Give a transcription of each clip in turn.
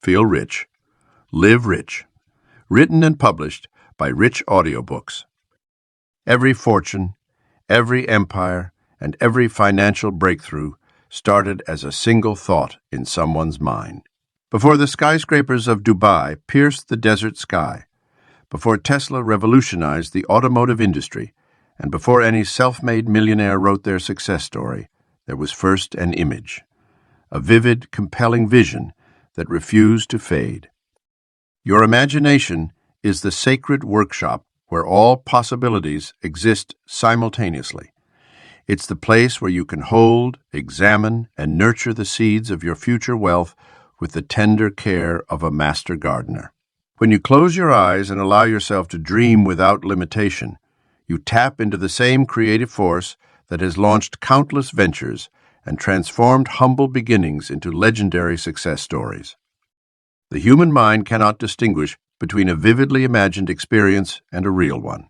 Feel rich. Live rich. Written and published by Rich Audiobooks. Every fortune, every empire, and every financial breakthrough started as a single thought in someone's mind. Before the skyscrapers of Dubai pierced the desert sky, before Tesla revolutionized the automotive industry, and before any self-made millionaire wrote their success story, there was first an image, a vivid, compelling vision that refused to fade. Your imagination is the sacred workshop where all possibilities exist simultaneously. It's the place where you can hold, examine, and nurture the seeds of your future wealth with the tender care of a master gardener. When you close your eyes and allow yourself to dream without limitation, you tap into the same creative force that has launched countless ventures and transformed humble beginnings into legendary success stories. The human mind cannot distinguish between a vividly imagined experience and a real one.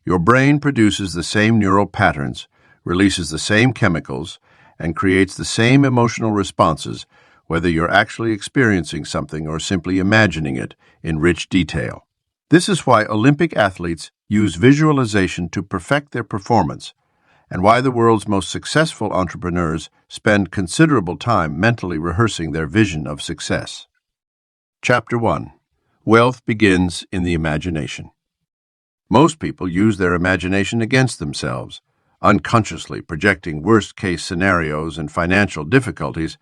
Your brain produces the same neural patterns, releases the same chemicals, and creates the same emotional responses, whether you're actually experiencing something or simply imagining it in rich detail. This is why Olympic athletes use visualization to perfect their performance, and why the world's most successful entrepreneurs spend considerable time mentally rehearsing their vision of success. Chapter 1. Wealth begins in the imagination. Most people use their imagination against themselves, unconsciously projecting worst-case scenarios and financial difficulties.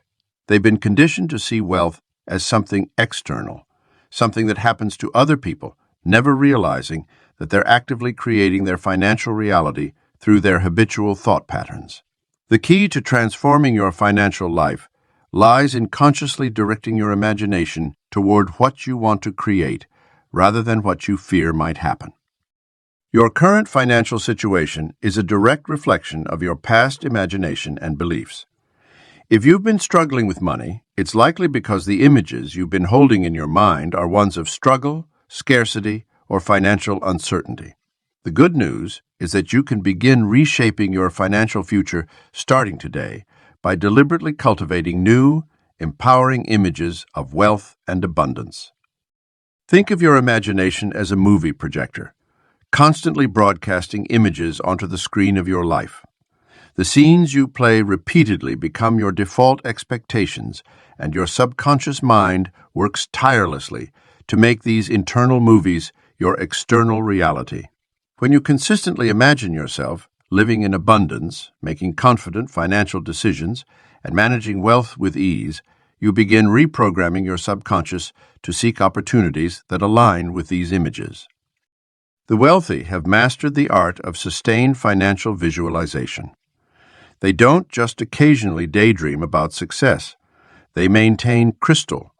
They've been conditioned to see wealth as something external, something that happens to other people, never realizing that they're actively creating their financial reality through their habitual thought patterns. The key to transforming your financial life lies in consciously directing your imagination toward what you want to create, rather than what you fear might happen. Your current financial situation is a direct reflection of your past imagination and beliefs. If you've been struggling with money, it's likely because the images you've been holding in your mind are ones of struggle, scarcity, or financial uncertainty. The good news is that you can begin reshaping your financial future starting today by deliberately cultivating new, empowering images of wealth and abundance. Think of your imagination as a movie projector, constantly broadcasting images onto the screen of your life. The scenes you play repeatedly become your default expectations, and your subconscious mind works tirelessly to make these internal movies your external reality. When you consistently imagine yourself living in abundance, making confident financial decisions, and managing wealth with ease, you begin reprogramming your subconscious to seek opportunities that align with these images. The wealthy have mastered the art of sustained financial visualization. They don't just occasionally daydream about success. They maintain crystal,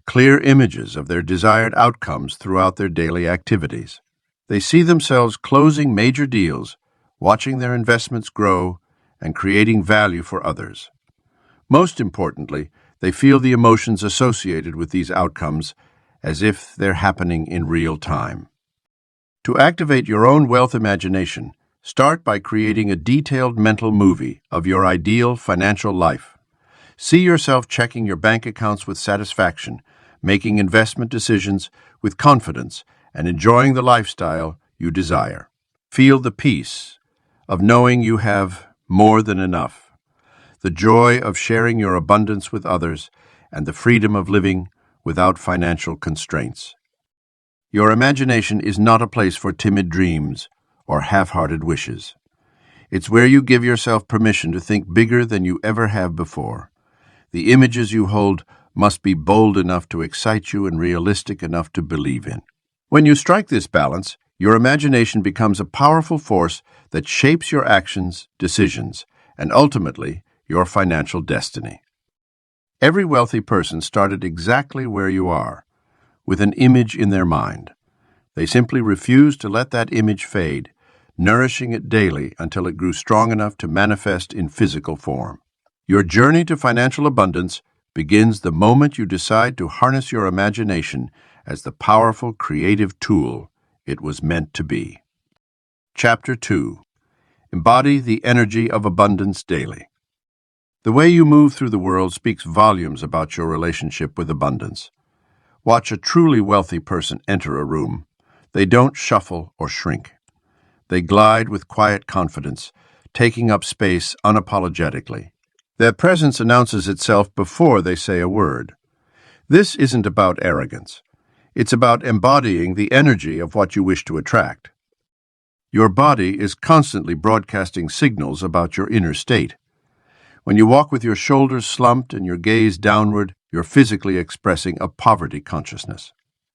clear images of their desired outcomes throughout their daily activities. They see themselves closing major deals, watching their investments grow, and creating value for others. Most importantly, they feel the emotions associated with these outcomes as if they're happening in real time. To activate your own wealth imagination, start by creating a detailed mental movie of your ideal financial life. See yourself checking your bank accounts with satisfaction, making investment decisions with confidence, and enjoying the lifestyle you desire. Feel the peace of knowing you have more than enough, the joy of sharing your abundance with others, and the freedom of living without financial constraints. Your imagination is not a place for timid dreams or half-hearted wishes. It's where you give yourself permission to think bigger than you ever have before. The images you hold must be bold enough to excite you and realistic enough to believe in. When you strike this balance, your imagination becomes a powerful force that shapes your actions, decisions, and ultimately your financial destiny. Every wealthy person started exactly where you are, with an image in their mind. They simply refused to let that image fade, nourishing it daily until it grew strong enough to manifest in physical form. Your journey to financial abundance begins the moment you decide to harness your imagination as the powerful creative tool it was meant to be. Chapter 2. Embody the energy of abundance daily. The way you move through the world speaks volumes about your relationship with abundance. Watch a truly wealthy person enter a room. They don't shuffle or shrink. They glide with quiet confidence, taking up space unapologetically. Their presence announces itself before they say a word. This isn't about arrogance. It's about embodying the energy of what you wish to attract. Your body is constantly broadcasting signals about your inner state. When you walk with your shoulders slumped and your gaze downward, you're physically expressing a poverty consciousness.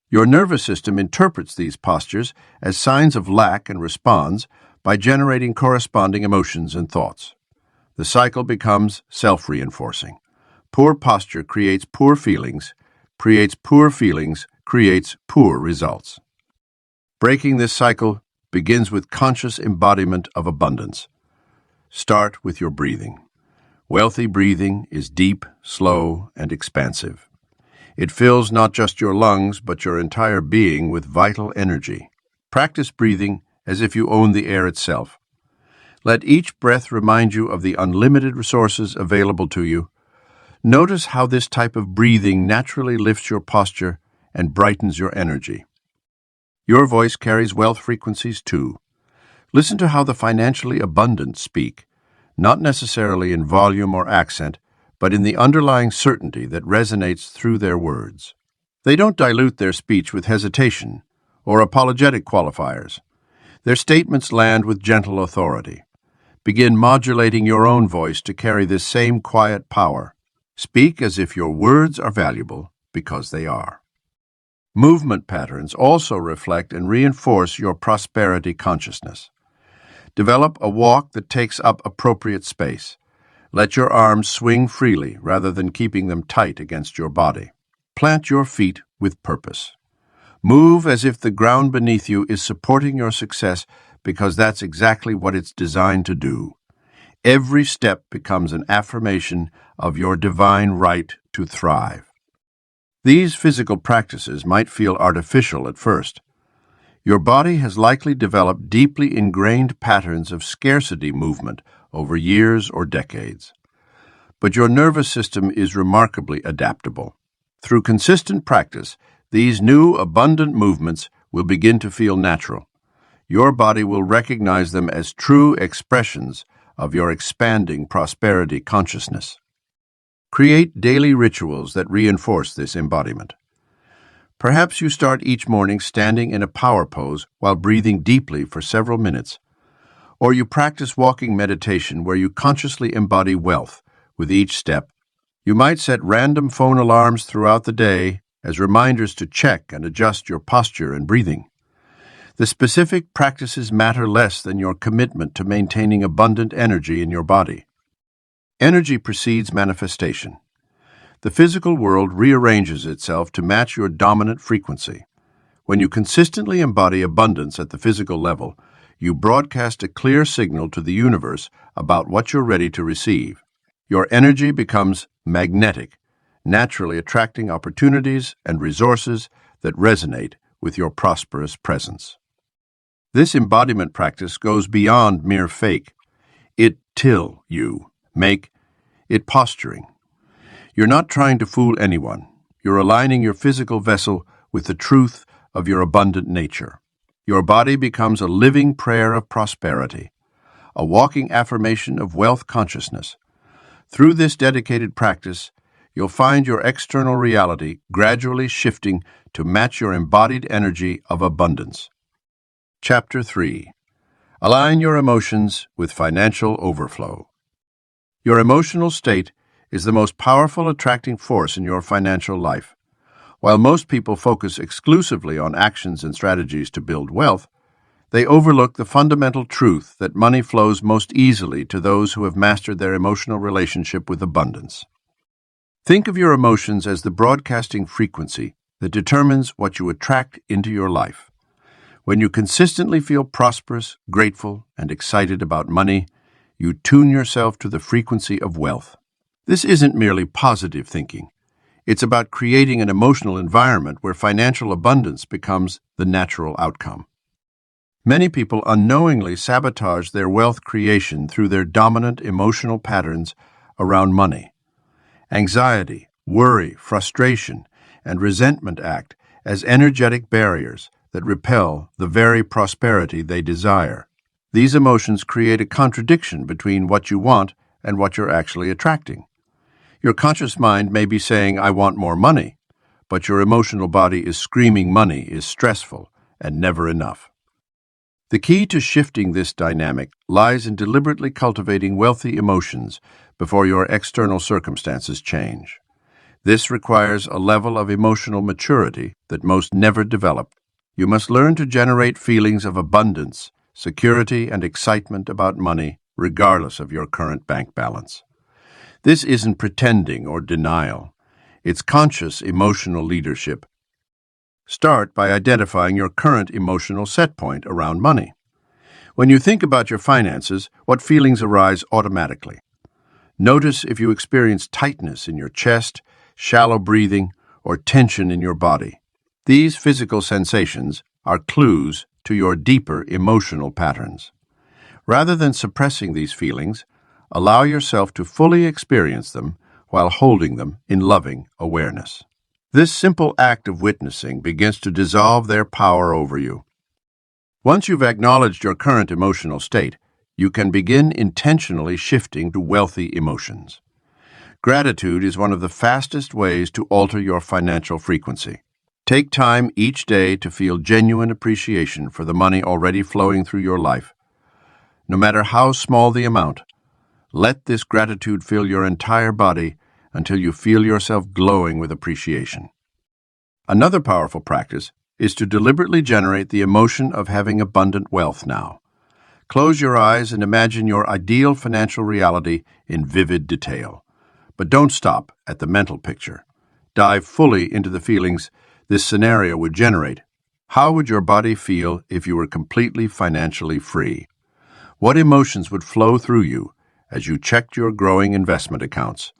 Your nervous system interprets these postures as signs of lack and responds by generating corresponding emotions and thoughts. The cycle becomes self-reinforcing. Poor posture creates poor feelings, creates poor results. Breaking this cycle begins with conscious embodiment of abundance. Start with your breathing. Wealthy breathing is deep, slow, and expansive. It fills not just your lungs, but your entire being with vital energy. Practice breathing as if you own the air itself. Let each breath remind you of the unlimited resources available to you. Notice how this type of breathing naturally lifts your posture and brightens your energy. Your voice carries wealth frequencies too. Listen to how the financially abundant speak, not necessarily in volume or accent, but in the underlying certainty that resonates through their words. They don't dilute their speech with hesitation or apologetic qualifiers. Their statements land with gentle authority. Begin modulating your own voice to carry this same quiet power. Speak as if your words are valuable, because they are. Movement patterns also reflect and reinforce your prosperity consciousness. Develop a walk that takes up appropriate space. Let your arms swing freely rather than keeping them tight against your body. Plant your feet with purpose. Move as if the ground beneath you is supporting your success, because that's exactly what it's designed to do. Every step becomes an affirmation of your divine right to thrive. These physical practices might feel artificial at first. Your body has likely developed deeply ingrained patterns of scarcity movement over years or decades. But your nervous system is remarkably adaptable. Through consistent practice, these new, abundant movements will begin to feel natural. Your body will recognize them as true expressions of your expanding prosperity consciousness. Create daily rituals that reinforce this embodiment. Perhaps you start each morning standing in a power pose while breathing deeply for several minutes, or you practice walking meditation where you consciously embody wealth with each step. You might set random phone alarms throughout the day as reminders to check and adjust your posture and breathing. The specific practices matter less than your commitment to maintaining abundant energy in your body. Energy precedes manifestation. The physical world rearranges itself to match your dominant frequency. When you consistently embody abundance at the physical level, you broadcast a clear signal to the universe about what you're ready to receive. Your energy becomes magnetic, naturally attracting opportunities and resources that resonate with your prosperous presence. This embodiment practice goes beyond mere fake. Make it posturing. You're not trying to fool anyone. You're aligning your physical vessel with the truth of your abundant nature. Your body becomes a living prayer of prosperity, a walking affirmation of wealth consciousness. Through this dedicated practice, you'll find your external reality gradually shifting to match your embodied energy of abundance. Chapter 3. Align your emotions with financial overflow. Your emotional state is the most powerful attracting force in your financial life. While most people focus exclusively on actions and strategies to build wealth, they overlook the fundamental truth that money flows most easily to those who have mastered their emotional relationship with abundance. Think of your emotions as the broadcasting frequency that determines what you attract into your life. When you consistently feel prosperous, grateful, and excited about money, you tune yourself to the frequency of wealth. This isn't merely positive thinking. It's about creating an emotional environment where financial abundance becomes the natural outcome. Many people unknowingly sabotage their wealth creation through their dominant emotional patterns around money. Anxiety, worry, frustration, and resentment act as energetic barriers that repel the very prosperity they desire. These emotions create a contradiction between what you want and what you're actually attracting. Your conscious mind may be saying, "I want more money," but your emotional body is screaming money is stressful and never enough. The key to shifting this dynamic lies in deliberately cultivating wealthy emotions before your external circumstances change. This requires a level of emotional maturity that most never develop. You must learn to generate feelings of abundance, security, and excitement about money, regardless of your current bank balance. This isn't pretending or denial. It's conscious emotional leadership. Start by identifying your current emotional set point around money. When you think about your finances, what feelings arise automatically? Notice if you experience tightness in your chest, shallow breathing, or tension in your body. These physical sensations are clues to your deeper emotional patterns. Rather than suppressing these feelings, allow yourself to fully experience them while holding them in loving awareness. This simple act of witnessing begins to dissolve their power over you. Once you've acknowledged your current emotional state, you can begin intentionally shifting to wealthy emotions. Gratitude is one of the fastest ways to alter your financial frequency. Take time each day to feel genuine appreciation for the money already flowing through your life. No matter how small the amount, let this gratitude fill your entire body until you feel yourself glowing with appreciation. Another powerful practice is to deliberately generate the emotion of having abundant wealth now. Close your eyes and imagine your ideal financial reality in vivid detail. But don't stop at the mental picture. Dive fully into the feelings this scenario would generate. How would your body feel if you were completely financially free? What emotions would flow through you as you checked your growing investment accounts?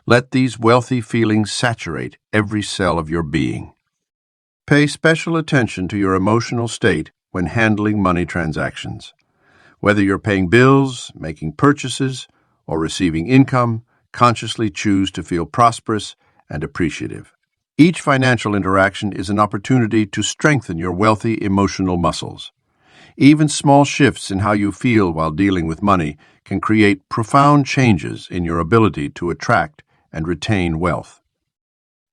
Let these wealthy feelings saturate every cell of your being. Pay special attention to your emotional state when handling money transactions. Whether you're paying bills, making purchases, or receiving income, consciously choose to feel prosperous and appreciative. Each financial interaction is an opportunity to strengthen your wealthy emotional muscles. Even small shifts in how you feel while dealing with money can create profound changes in your ability to attract and retain wealth.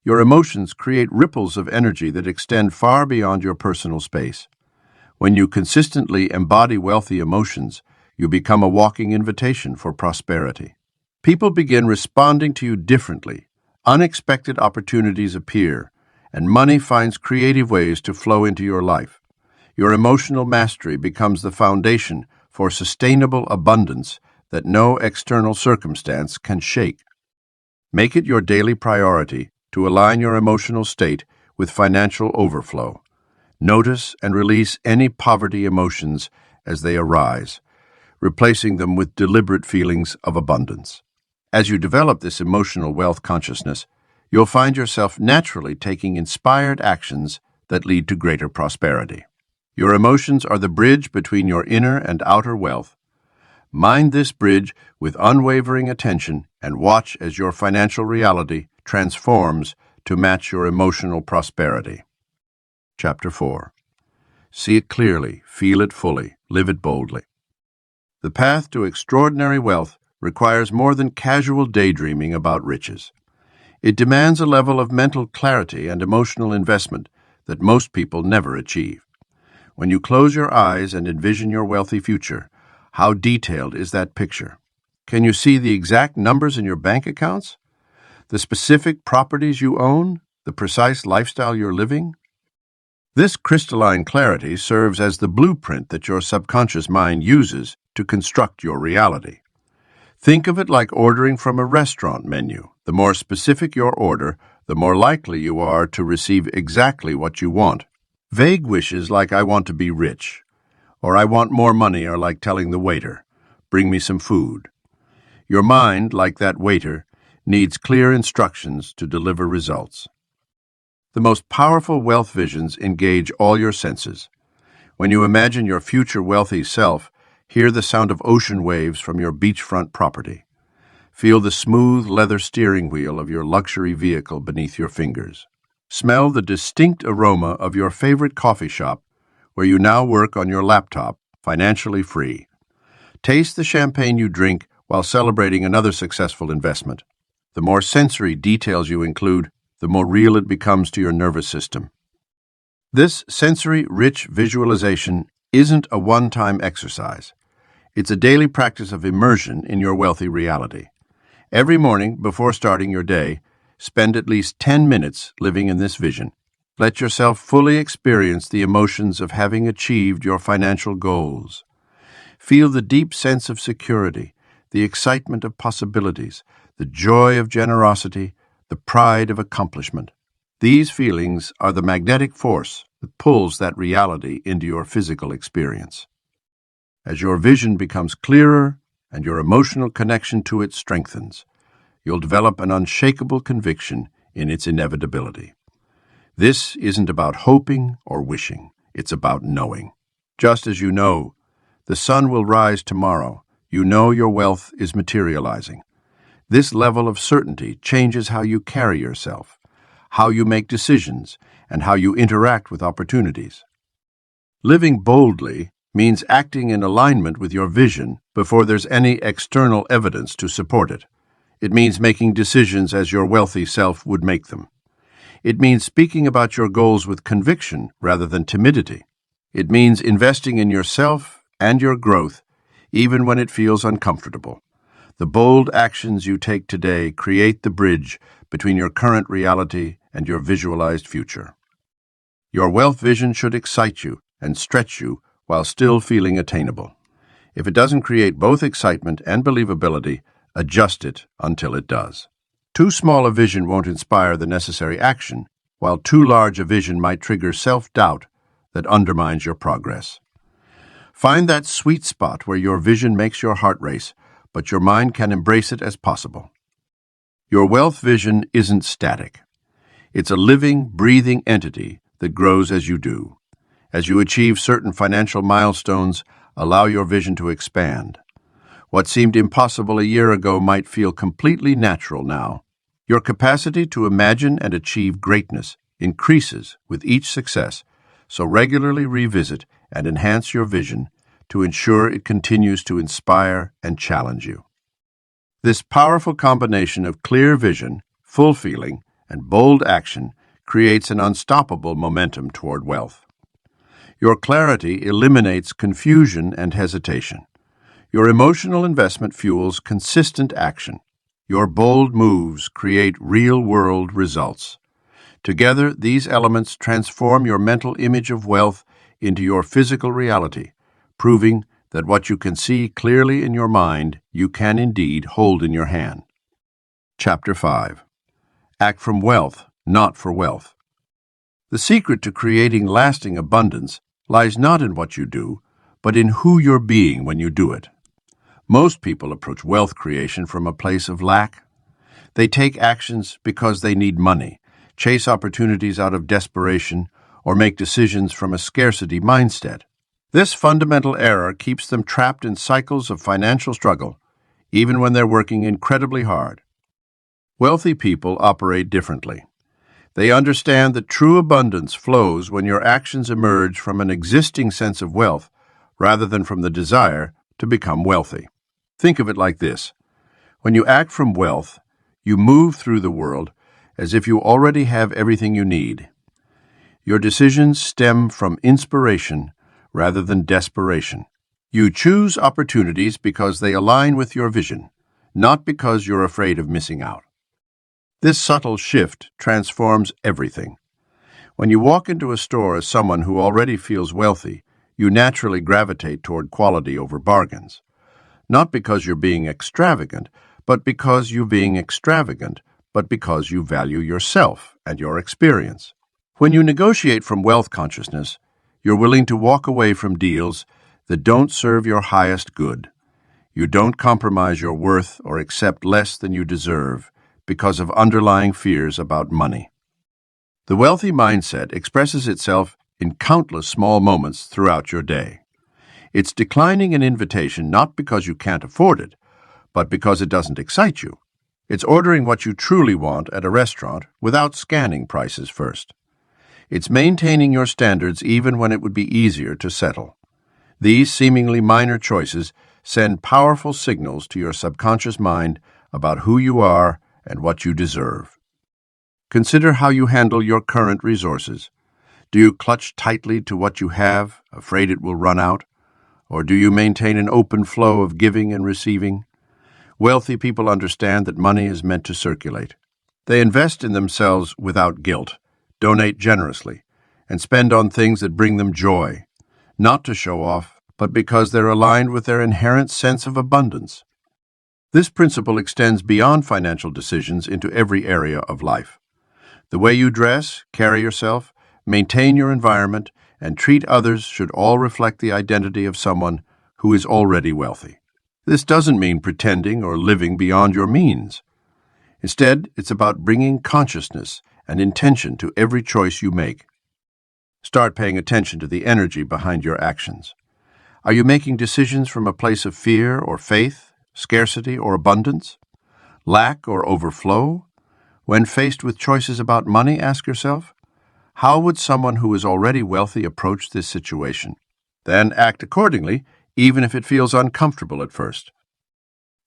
Your emotions create ripples of energy that extend far beyond your personal space. When you consistently embody wealthy emotions, you become a walking invitation for prosperity. People begin responding to you differently. Unexpected opportunities appear, and money finds creative ways to flow into your life. Your emotional mastery becomes the foundation for sustainable abundance that no external circumstance can shake. Make it your daily priority to align your emotional state with financial overflow. Notice and release any poverty emotions as they arise, replacing them with deliberate feelings of abundance. As you develop this emotional wealth consciousness, you'll find yourself naturally taking inspired actions that lead to greater prosperity. Your emotions are the bridge between your inner and outer wealth. Mind this bridge with unwavering attention and watch as your financial reality transforms to match your emotional prosperity. Chapter 4. See it clearly, feel it fully, live it boldly. The path to extraordinary wealth requires more than casual daydreaming about riches. It demands a level of mental clarity and emotional investment that most people never achieve. When you close your eyes and envision your wealthy future, how detailed is that picture? Can you see the exact numbers in your bank accounts? The specific properties you own? The precise lifestyle you're living? This crystalline clarity serves as the blueprint that your subconscious mind uses to construct your reality. Think of it like ordering from a restaurant menu. The more specific your order, the more likely you are to receive exactly what you want. Vague wishes like "I want to be rich" or "I want more money" are like telling the waiter, "Bring me some food." Your mind, like that waiter, needs clear instructions to deliver results. The most powerful wealth visions engage all your senses. When you imagine your future wealthy self, hear the sound of ocean waves from your beachfront property. Feel the smooth leather steering wheel of your luxury vehicle beneath your fingers. Smell the distinct aroma of your favorite coffee shop, where you now work on your laptop, financially free. Taste the champagne you drink while celebrating another successful investment. The more sensory details you include, the more real it becomes to your nervous system. This sensory-rich visualization isn't a one-time exercise. It's a daily practice of immersion in your wealthy reality. Every morning, before starting your day, spend at least 10 minutes living in this vision. Let yourself fully experience the emotions of having achieved your financial goals. Feel the deep sense of security, the excitement of possibilities, the joy of generosity, the pride of accomplishment. These feelings are the magnetic force that pulls that reality into your physical experience. As your vision becomes clearer and your emotional connection to it strengthens, you'll develop an unshakable conviction in its inevitability. This isn't about hoping or wishing, it's about knowing. Just as you know the sun will rise tomorrow, you know your wealth is materializing. This level of certainty changes how you carry yourself, how you make decisions, and how you interact with opportunities. Living boldly means acting in alignment with your vision before there's any external evidence to support it. It means making decisions as your wealthy self would make them. It means speaking about your goals with conviction rather than timidity. It means investing in yourself and your growth, even when it feels uncomfortable. The bold actions you take today create the bridge between your current reality and your visualized future. Your wealth vision should excite you and stretch you while still feeling attainable. If it doesn't create both excitement and believability, adjust it until it does. Too small a vision won't inspire the necessary action, while too large a vision might trigger self-doubt that undermines your progress. Find that sweet spot where your vision makes your heart race, but your mind can embrace it as possible. Your wealth vision isn't static. It's a living, breathing entity that grows as you do. As you achieve certain financial milestones, allow your vision to expand. What seemed impossible a year ago might feel completely natural now. Your capacity to imagine and achieve greatness increases with each success, so regularly revisit and enhance your vision to ensure it continues to inspire and challenge you. This powerful combination of clear vision, full feeling, and bold action creates an unstoppable momentum toward wealth. Your clarity eliminates confusion and hesitation. Your emotional investment fuels consistent action. Your bold moves create real-world results. Together, these elements transform your mental image of wealth into your physical reality, proving that what you can see clearly in your mind, you can indeed hold in your hand. Chapter 5. Act from wealth, not for wealth. The secret to creating lasting abundance lies not in what you do, but in who you're being when you do it. Most people approach wealth creation from a place of lack. They take actions because they need money, chase opportunities out of desperation, or make decisions from a scarcity mindset. This fundamental error keeps them trapped in cycles of financial struggle, even when they're working incredibly hard. Wealthy people operate differently. They understand that true abundance flows when your actions emerge from an existing sense of wealth rather than from the desire to become wealthy. Think of it like this. When you act from wealth, you move through the world as if you already have everything you need. Your decisions stem from inspiration rather than desperation. You choose opportunities because they align with your vision, not because you're afraid of missing out. This subtle shift transforms everything. When you walk into a store as someone who already feels wealthy, you naturally gravitate toward quality over bargains. Not because you're being extravagant, but because you value yourself and your experience. When you negotiate from wealth consciousness, you're willing to walk away from deals that don't serve your highest good. You don't compromise your worth or accept less than you deserve because of underlying fears about money. The wealthy mindset expresses itself in countless small moments throughout your day. It's declining an invitation not because you can't afford it, but because it doesn't excite you. It's ordering what you truly want at a restaurant without scanning prices first. It's maintaining your standards even when it would be easier to settle. These seemingly minor choices send powerful signals to your subconscious mind about who you are and what you deserve. Consider how you handle your current resources. Do you clutch tightly to what you have, afraid it will run out? Or do you maintain an open flow of giving and receiving? Wealthy people understand that money is meant to circulate. They invest in themselves without guilt, donate generously, and spend on things that bring them joy, not to show off, but because they're aligned with their inherent sense of abundance. This principle extends beyond financial decisions into every area of life. The way you dress, carry yourself, maintain your environment, and treat others should all reflect the identity of someone who is already wealthy. This doesn't mean pretending or living beyond your means. Instead, it's about bringing consciousness and intention to every choice you make. Start paying attention to the energy behind your actions. Are you making decisions from a place of fear or faith, scarcity or abundance, lack or overflow? When faced with choices about money, ask yourself, how would someone who is already wealthy approach this situation? Then act accordingly, even if it feels uncomfortable at first.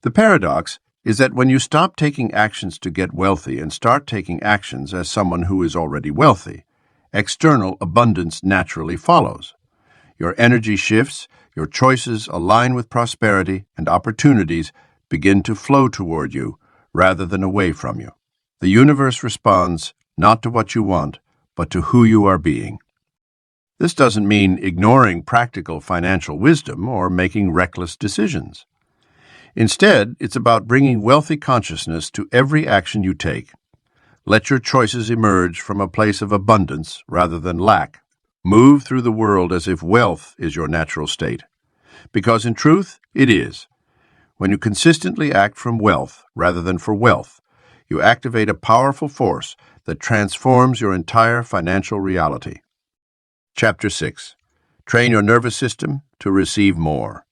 The paradox is that when you stop taking actions to get wealthy and start taking actions as someone who is already wealthy, external abundance naturally follows. Your energy shifts, your choices align with prosperity, and opportunities begin to flow toward you rather than away from you. The universe responds not to what you want, but to who you are being. This doesn't mean ignoring practical financial wisdom or making reckless decisions. Instead, it's about bringing wealthy consciousness to every action you take. Let your choices emerge from a place of abundance rather than lack. Move through the world as if wealth is your natural state. Because in truth, it is. When you consistently act from wealth rather than for wealth, you activate a powerful force that transforms your entire financial reality. Chapter 6. Train your nervous system to receive more.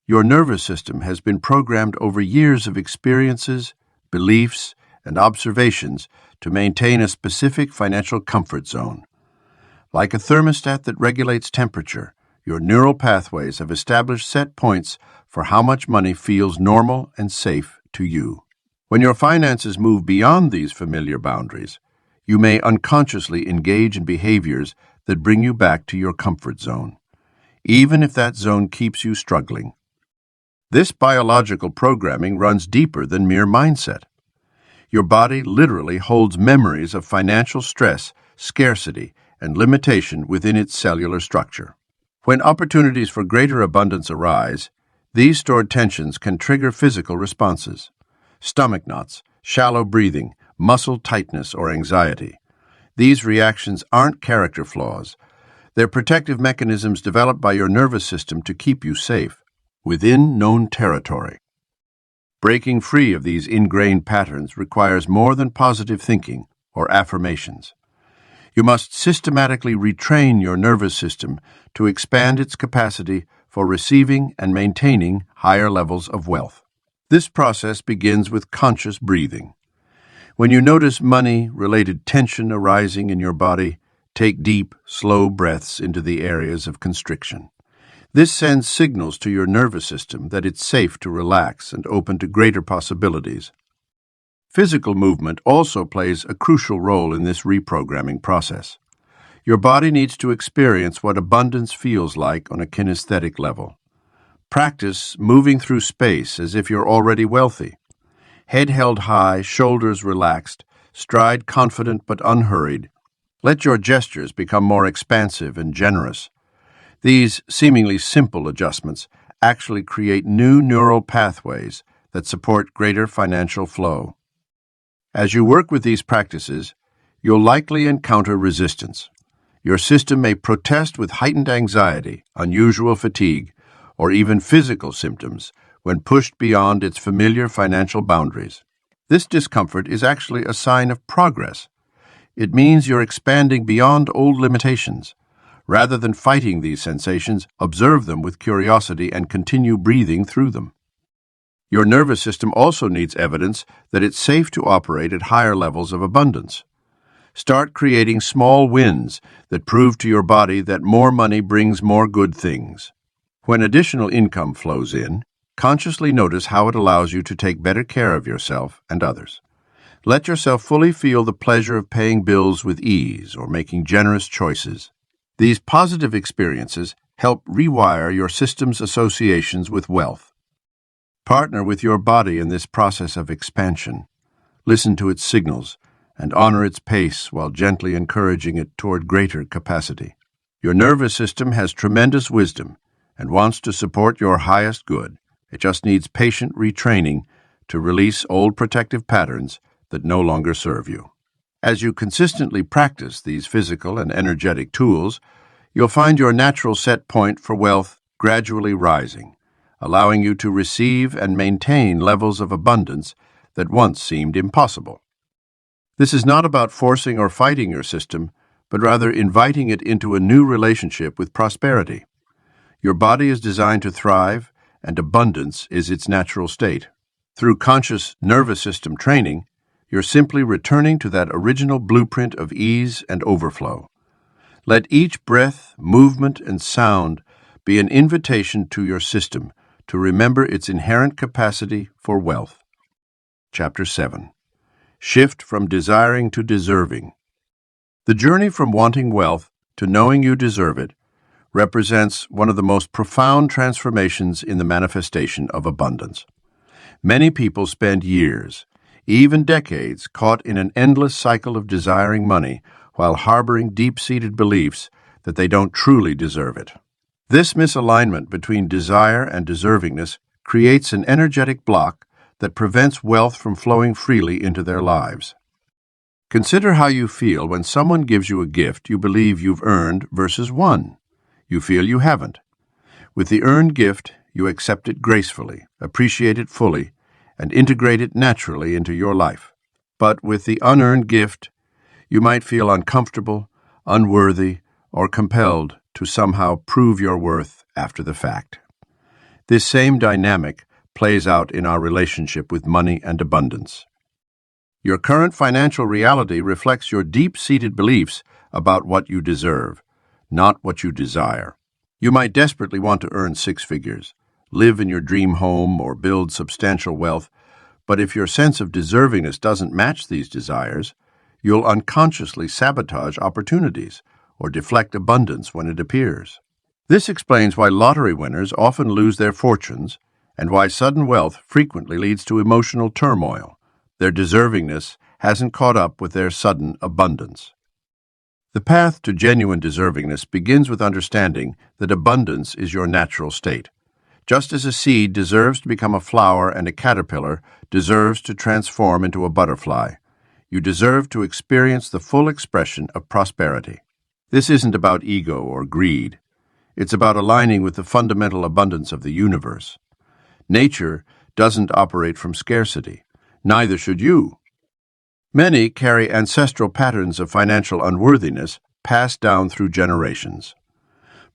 Your nervous system has been programmed over years of experiences, beliefs, and observations to maintain a specific financial comfort zone. Like a thermostat that regulates temperature, your neural pathways have established set points for how much money feels normal and safe to you. When your finances move beyond these familiar boundaries, you may unconsciously engage in behaviors that bring you back to your comfort zone, even if that zone keeps you struggling. This biological programming runs deeper than mere mindset. Your body literally holds memories of financial stress, scarcity, and limitation within its cellular structure. When opportunities for greater abundance arise, these stored tensions can trigger physical responses: stomach knots, shallow breathing, muscle tightness, or anxiety. These reactions aren't character flaws. They're protective mechanisms developed by your nervous system to keep you safe, within known territory. Breaking free of these ingrained patterns requires more than positive thinking or affirmations. You must systematically retrain your nervous system to expand its capacity for receiving and maintaining higher levels of wealth. This process begins with conscious breathing. When you notice money-related tension arising in your body, take deep, slow breaths into the areas of constriction. This sends signals to your nervous system that it's safe to relax and open to greater possibilities. Physical movement also plays a crucial role in this reprogramming process. Your body needs to experience what abundance feels like on a kinesthetic level. Practice moving through space as if you're already wealthy. Head held high, shoulders relaxed, stride confident but unhurried. Let your gestures become more expansive and generous. These seemingly simple adjustments actually create new neural pathways that support greater financial flow. As you work with these practices, you'll likely encounter resistance. Your system may protest with heightened anxiety, unusual fatigue, or even physical symptoms when pushed beyond its familiar financial boundaries. This discomfort is actually a sign of progress. It means you're expanding beyond old limitations. Rather than fighting these sensations, observe them with curiosity and continue breathing through them. Your nervous system also needs evidence that it's safe to operate at higher levels of abundance. Start creating small wins that prove to your body that more money brings more good things. When additional income flows in, consciously notice how it allows you to take better care of yourself and others. Let yourself fully feel the pleasure of paying bills with ease or making generous choices. These positive experiences help rewire your system's associations with wealth. Partner with your body in this process of expansion. Listen to its signals and honor its pace while gently encouraging it toward greater capacity. Your nervous system has tremendous wisdom and wants to support your highest good. It just needs patient retraining to release old protective patterns that no longer serve you. As you consistently practice these physical and energetic tools, you'll find your natural set point for wealth gradually rising, allowing you to receive and maintain levels of abundance that once seemed impossible. This is not about forcing or fighting your system, but rather inviting it into a new relationship with prosperity. Your body is designed to thrive, and abundance is its natural state. Through conscious nervous system training, you're simply returning to that original blueprint of ease and overflow. Let each breath, movement, and sound be an invitation to your system to remember its inherent capacity for wealth. Chapter 7. Shift from desiring to deserving. The journey from wanting wealth to knowing you deserve it represents one of the most profound transformations in the manifestation of abundance. Many people spend years, even decades, caught in an endless cycle of desiring money while harboring deep-seated beliefs that they don't truly deserve it. This misalignment between desire and deservingness creates an energetic block that prevents wealth from flowing freely into their lives. Consider how you feel when someone gives you a gift you believe you've earned versus won. You feel you haven't. With the earned gift, you accept it gracefully, appreciate it fully, and integrate it naturally into your life. But with the unearned gift, you might feel uncomfortable, unworthy, or compelled to somehow prove your worth after the fact. This same dynamic plays out in our relationship with money and abundance. Your current financial reality reflects your deep-seated beliefs about what you deserve, not what you desire. You might desperately want to earn six figures, live in your dream home, or build substantial wealth, but if your sense of deservingness doesn't match these desires, you'll unconsciously sabotage opportunities or deflect abundance when it appears. This explains why lottery winners often lose their fortunes and why sudden wealth frequently leads to emotional turmoil. Their deservingness hasn't caught up with their sudden abundance. The path to genuine deservingness begins with understanding that abundance is your natural state. Just as a seed deserves to become a flower and a caterpillar deserves to transform into a butterfly, you deserve to experience the full expression of prosperity. This isn't about ego or greed. It's about aligning with the fundamental abundance of the universe. Nature doesn't operate from scarcity. Neither should you. Many carry ancestral patterns of financial unworthiness passed down through generations.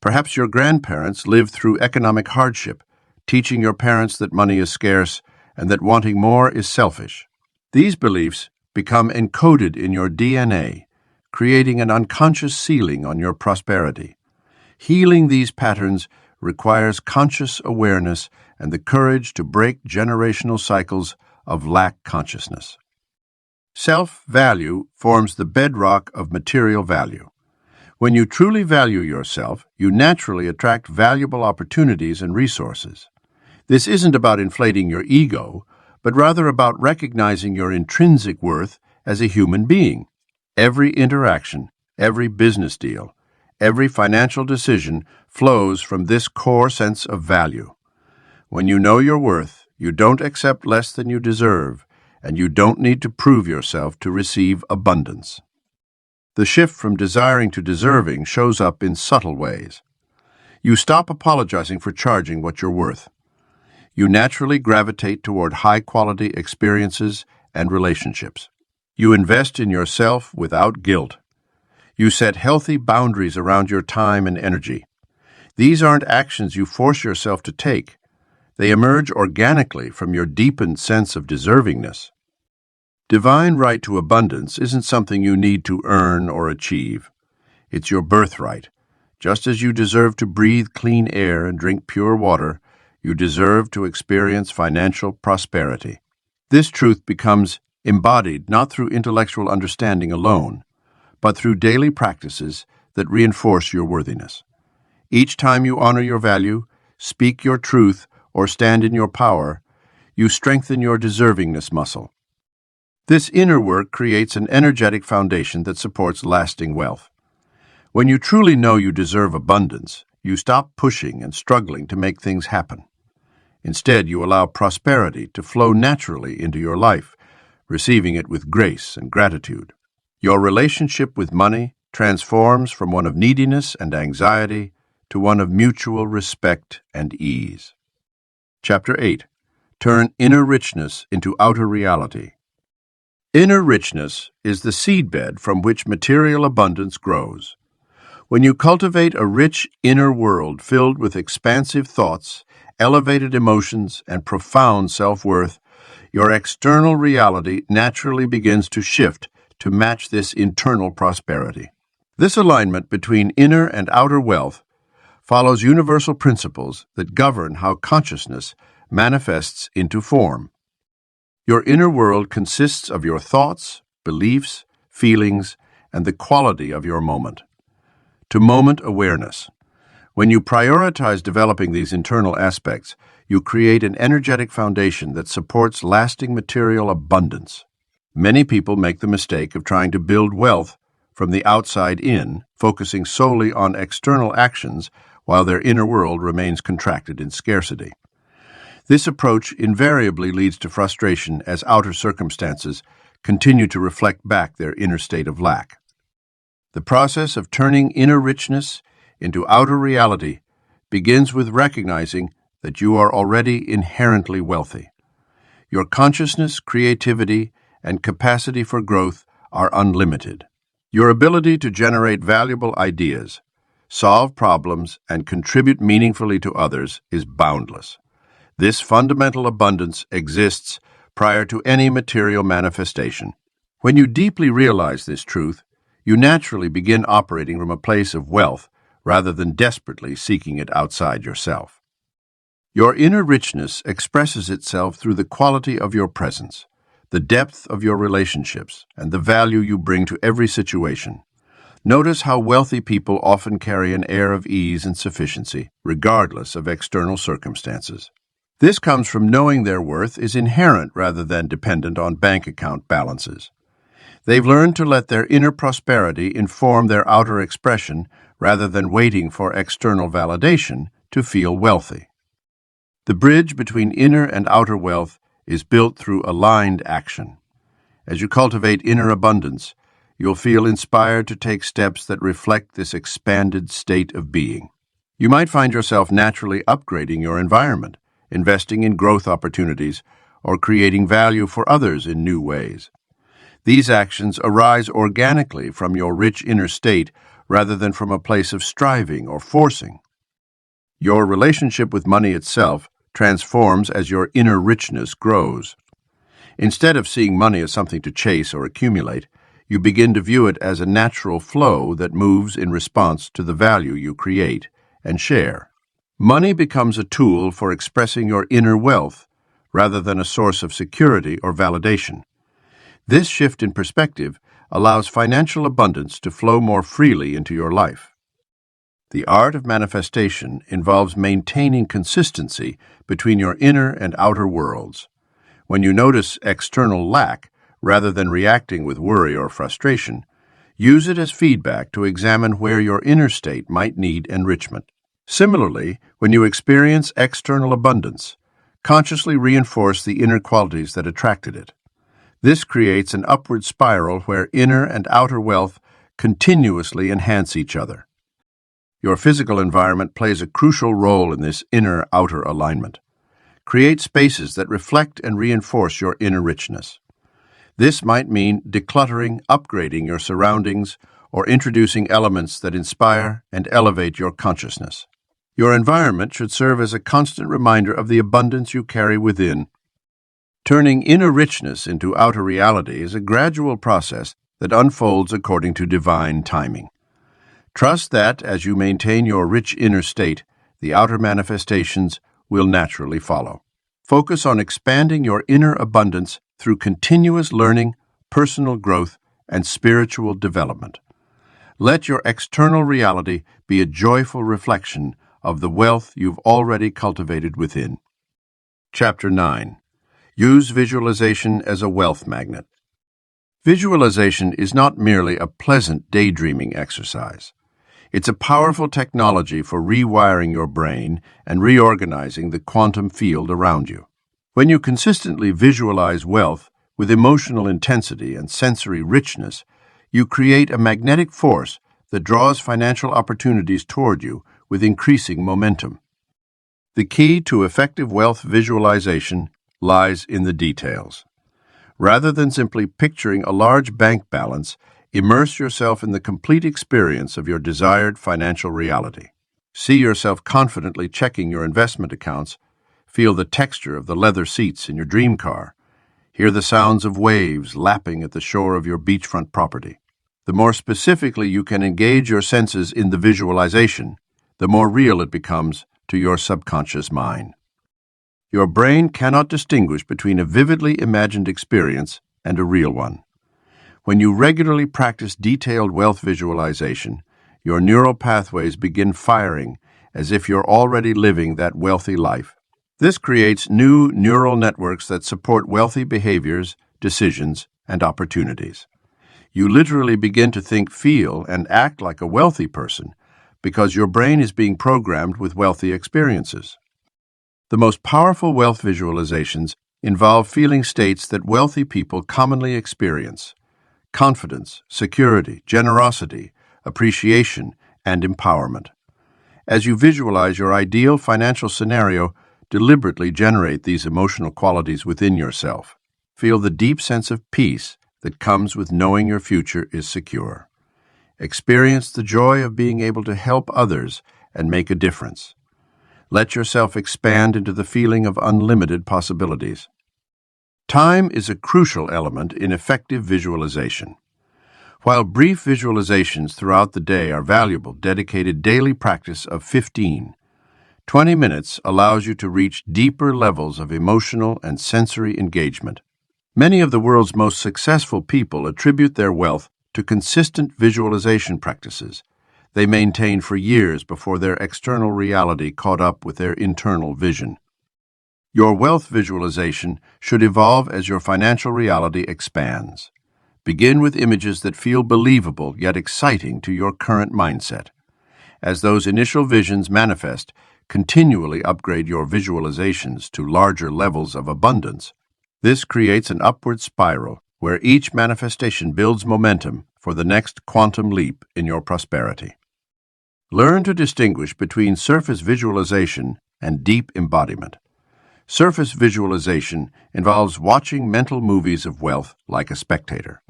Perhaps your grandparents lived through economic hardship, teaching your parents that money is scarce and that wanting more is selfish. These beliefs become encoded in your DNA, creating an unconscious ceiling on your prosperity. Healing these patterns requires conscious awareness and the courage to break generational cycles of lack consciousness. Self-value forms the bedrock of material value. When you truly value yourself, you naturally attract valuable opportunities and resources. This isn't about inflating your ego, but rather about recognizing your intrinsic worth as a human being. Every interaction, every business deal, every financial decision flows from this core sense of value. When you know your worth, you don't accept less than you deserve, and you don't need to prove yourself to receive abundance. The shift from desiring to deserving shows up in subtle ways. You stop apologizing for charging what you're worth. You naturally gravitate toward high-quality experiences and relationships. You invest in yourself without guilt. You set healthy boundaries around your time and energy. These aren't actions you force yourself to take. They emerge organically from your deepened sense of deservingness. Divine right to abundance isn't something you need to earn or achieve. It's your birthright. Just as you deserve to breathe clean air and drink pure water, you deserve to experience financial prosperity. This truth becomes embodied not through intellectual understanding alone, but through daily practices that reinforce your worthiness. Each time you honor your value, speak your truth, or stand in your power, you strengthen your deservingness muscle. This inner work creates an energetic foundation that supports lasting wealth. When you truly know you deserve abundance, you stop pushing and struggling to make things happen. Instead, you allow prosperity to flow naturally into your life, receiving it with grace and gratitude. Your relationship with money transforms from one of neediness and anxiety to one of mutual respect and ease. Chapter 8. Turn inner richness into outer reality. Inner richness is the seedbed from which material abundance grows. When you cultivate a rich inner world filled with expansive thoughts, elevated emotions, and profound self-worth, your external reality naturally begins to shift to match this internal prosperity. This alignment between inner and outer wealth follows universal principles that govern how consciousness manifests into form. Your inner world consists of your thoughts, beliefs, feelings, and the quality of your moment. To moment awareness. When you prioritize developing these internal aspects, you create an energetic foundation that supports lasting material abundance. Many people make the mistake of trying to build wealth from the outside in, focusing solely on external actions while their inner world remains contracted in scarcity. This approach invariably leads to frustration as outer circumstances continue to reflect back their inner state of lack. The process of turning inner richness into outer reality begins with recognizing that you are already inherently wealthy. Your consciousness, creativity, and capacity for growth are unlimited. Your ability to generate valuable ideas, solve problems, and contribute meaningfully to others is boundless. This fundamental abundance exists prior to any material manifestation. When you deeply realize this truth, you naturally begin operating from a place of wealth rather than desperately seeking it outside yourself. Your inner richness expresses itself through the quality of your presence, the depth of your relationships, and the value you bring to every situation. Notice how wealthy people often carry an air of ease and sufficiency, regardless of external circumstances. This comes from knowing their worth is inherent rather than dependent on bank account balances. They've learned to let their inner prosperity inform their outer expression rather than waiting for external validation to feel wealthy. The bridge between inner and outer wealth is built through aligned action. As you cultivate inner abundance, you'll feel inspired to take steps that reflect this expanded state of being. You might find yourself naturally upgrading your environment, investing in growth opportunities, or creating value for others in new ways. These actions arise organically from your rich inner state rather than from a place of striving or forcing. Your relationship with money itself transforms as your inner richness grows. Instead of seeing money as something to chase or accumulate, you begin to view it as a natural flow that moves in response to the value you create and share. Money becomes a tool for expressing your inner wealth rather than a source of security or validation. This shift in perspective allows financial abundance to flow more freely into your life. The art of manifestation involves maintaining consistency between your inner and outer worlds. When you notice external lack, rather than reacting with worry or frustration, use it as feedback to examine where your inner state might need enrichment. Similarly, when you experience external abundance, consciously reinforce the inner qualities that attracted it. This creates an upward spiral where inner and outer wealth continuously enhance each other. Your physical environment plays a crucial role in this inner-outer alignment. Create spaces that reflect and reinforce your inner richness. This might mean decluttering, upgrading your surroundings, or introducing elements that inspire and elevate your consciousness. Your environment should serve as a constant reminder of the abundance you carry within. Turning inner richness into outer reality is a gradual process that unfolds according to divine timing. Trust that, as you maintain your rich inner state, the outer manifestations will naturally follow. Focus on expanding your inner abundance through continuous learning, personal growth, and spiritual development. Let your external reality be a joyful reflection of the wealth you've already cultivated within. Chapter 9. Use visualization as a wealth magnet. Visualization is not merely a pleasant daydreaming exercise. It's a powerful technology for rewiring your brain and reorganizing the quantum field around you. When you consistently visualize wealth with emotional intensity and sensory richness, you create a magnetic force that draws financial opportunities toward you with increasing momentum. The key to effective wealth visualization lies in the details. Rather than simply picturing a large bank balance, immerse yourself in the complete experience of your desired financial reality. See yourself confidently checking your investment accounts, feel the texture of the leather seats in your dream car, hear the sounds of waves lapping at the shore of your beachfront property. The more specifically you can engage your senses in the visualization, the more real it becomes to your subconscious mind. Your brain cannot distinguish between a vividly imagined experience and a real one. When you regularly practice detailed wealth visualization, your neural pathways begin firing as if you're already living that wealthy life. This creates new neural networks that support wealthy behaviors, decisions, and opportunities. You literally begin to think, feel, and act like a wealthy person because your brain is being programmed with wealthy experiences. The most powerful wealth visualizations involve feeling states that wealthy people commonly experience: confidence, security, generosity, appreciation, and empowerment. As you visualize your ideal financial scenario, deliberately generate these emotional qualities within yourself. Feel the deep sense of peace that comes with knowing your future is secure. Experience the joy of being able to help others and make a difference. Let yourself expand into the feeling of unlimited possibilities. Time is a crucial element in effective visualization. While brief visualizations throughout the day are valuable, dedicated daily practice of 20 minutes allows you to reach deeper levels of emotional and sensory engagement. Many of the world's most successful people attribute their wealth to consistent visualization practices they maintained for years before their external reality caught up with their internal vision. Your wealth visualization should evolve as your financial reality expands. Begin with images that feel believable yet exciting to your current mindset. As those initial visions manifest, continually upgrade your visualizations to larger levels of abundance. This creates an upward spiral where each manifestation builds momentum for the next quantum leap in your prosperity. Learn to distinguish between surface visualization and deep embodiment. Surface visualization involves watching mental movies of wealth like a spectator.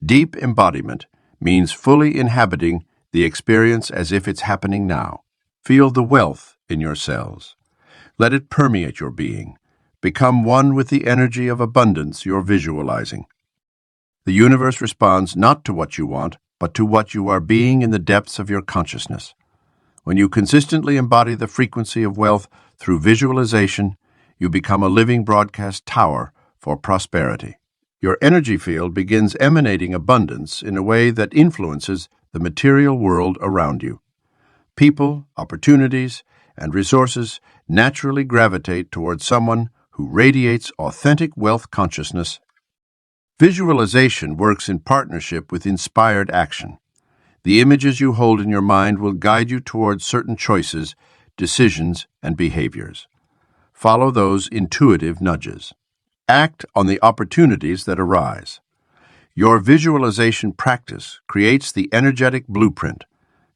Deep embodiment means fully inhabiting the experience as if it's happening now. Feel the wealth in your cells. Let it permeate your being. Become one with the energy of abundance you're visualizing. The universe responds not to what you want, but to what you are being in the depths of your consciousness. When you consistently embody the frequency of wealth through visualization, you become a living broadcast tower for prosperity. Your energy field begins emanating abundance in a way that influences the material world around you. People, opportunities, and resources naturally gravitate towards someone who radiates authentic wealth consciousness. Visualization works in partnership with inspired action. The images you hold in your mind will guide you towards certain choices, decisions, and behaviors. Follow those intuitive nudges. Act on the opportunities that arise. Your visualization practice creates the energetic blueprint.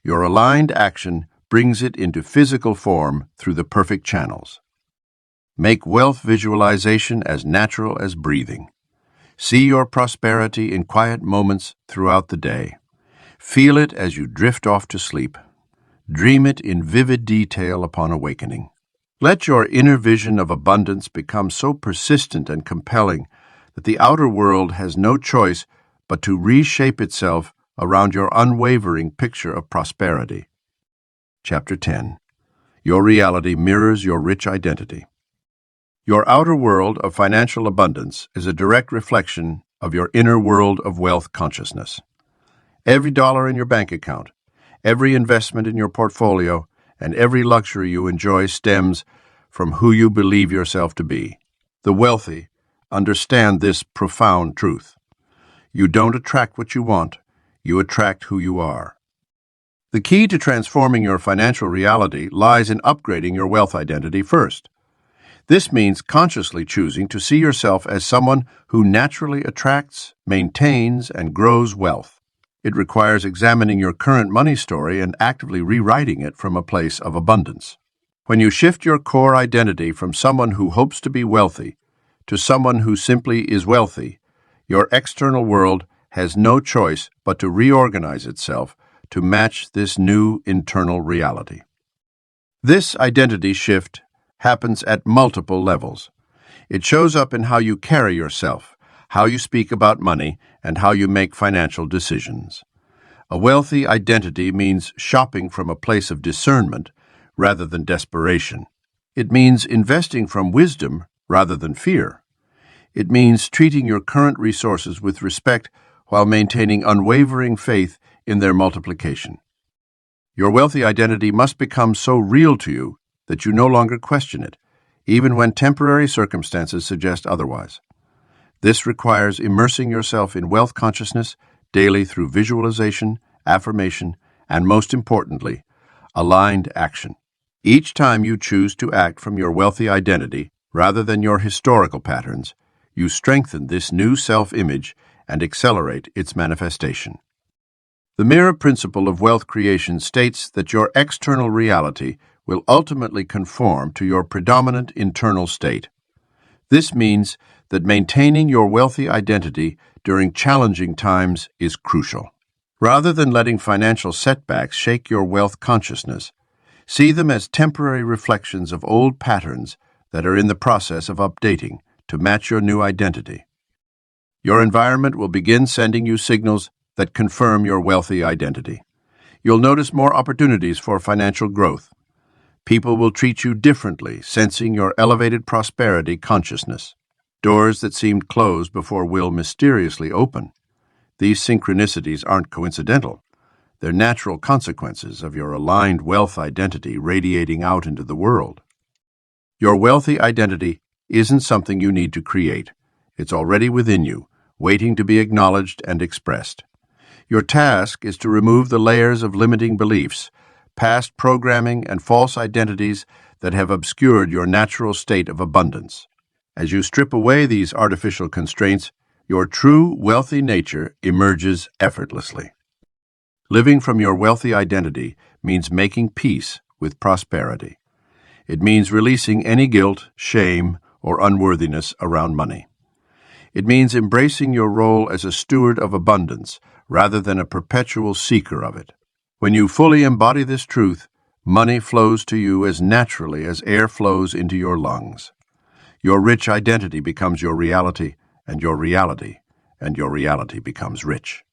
Your aligned action brings it into physical form through the perfect channels. Make wealth visualization as natural as breathing. See your prosperity in quiet moments throughout the day. Feel it as you drift off to sleep. Dream it in vivid detail upon awakening. Let your inner vision of abundance become so persistent and compelling that the outer world has no choice but to reshape itself around your unwavering picture of prosperity. Chapter 10. Your reality mirrors your rich identity. Your outer world of financial abundance is a direct reflection of your inner world of wealth consciousness. Every dollar in your bank account, every investment in your portfolio, and every luxury you enjoy stems from who you believe yourself to be. The wealthy understand this profound truth. You don't attract what you want, you attract who you are. The key to transforming your financial reality lies in upgrading your wealth identity first. This means consciously choosing to see yourself as someone who naturally attracts, maintains, and grows wealth. It requires examining your current money story and actively rewriting it from a place of abundance. When you shift your core identity from someone who hopes to be wealthy to someone who simply is wealthy, your external world has no choice but to reorganize itself to match this new internal reality. This identity shift happens at multiple levels. It shows up in how you carry yourself, how you speak about money, and how you make financial decisions. A wealthy identity means shopping from a place of discernment rather than desperation. It means investing from wisdom rather than fear. It means treating your current resources with respect while maintaining unwavering faith in their multiplication. Your wealthy identity must become so real to you that you no longer question it, even when temporary circumstances suggest otherwise. This requires immersing yourself in wealth consciousness daily through visualization, affirmation, and most importantly, aligned action. Each time you choose to act from your wealthy identity rather than your historical patterns, you strengthen this new self-image and accelerate its manifestation. The mirror principle of wealth creation states that your external reality will ultimately conform to your predominant internal state. This means that maintaining your wealthy identity during challenging times is crucial. Rather than letting financial setbacks shake your wealth consciousness, see them as temporary reflections of old patterns that are in the process of updating to match your new identity. Your environment will begin sending you signals that confirm your wealthy identity. You'll notice more opportunities for financial growth. People will treat you differently, sensing your elevated prosperity consciousness. Doors that seemed closed before will mysteriously open. These synchronicities aren't coincidental. They're natural consequences of your aligned wealth identity radiating out into the world. Your wealthy identity isn't something you need to create. It's already within you, waiting to be acknowledged and expressed. Your task is to remove the layers of limiting beliefs, past programming, and false identities that have obscured your natural state of abundance. As you strip away these artificial constraints, your true wealthy nature emerges effortlessly. Living from your wealthy identity means making peace with prosperity. It means releasing any guilt, shame, or unworthiness around money. It means embracing your role as a steward of abundance rather than a perpetual seeker of it. When you fully embody this truth, money flows to you as naturally as air flows into your lungs. Your rich identity becomes your reality, and your reality becomes rich.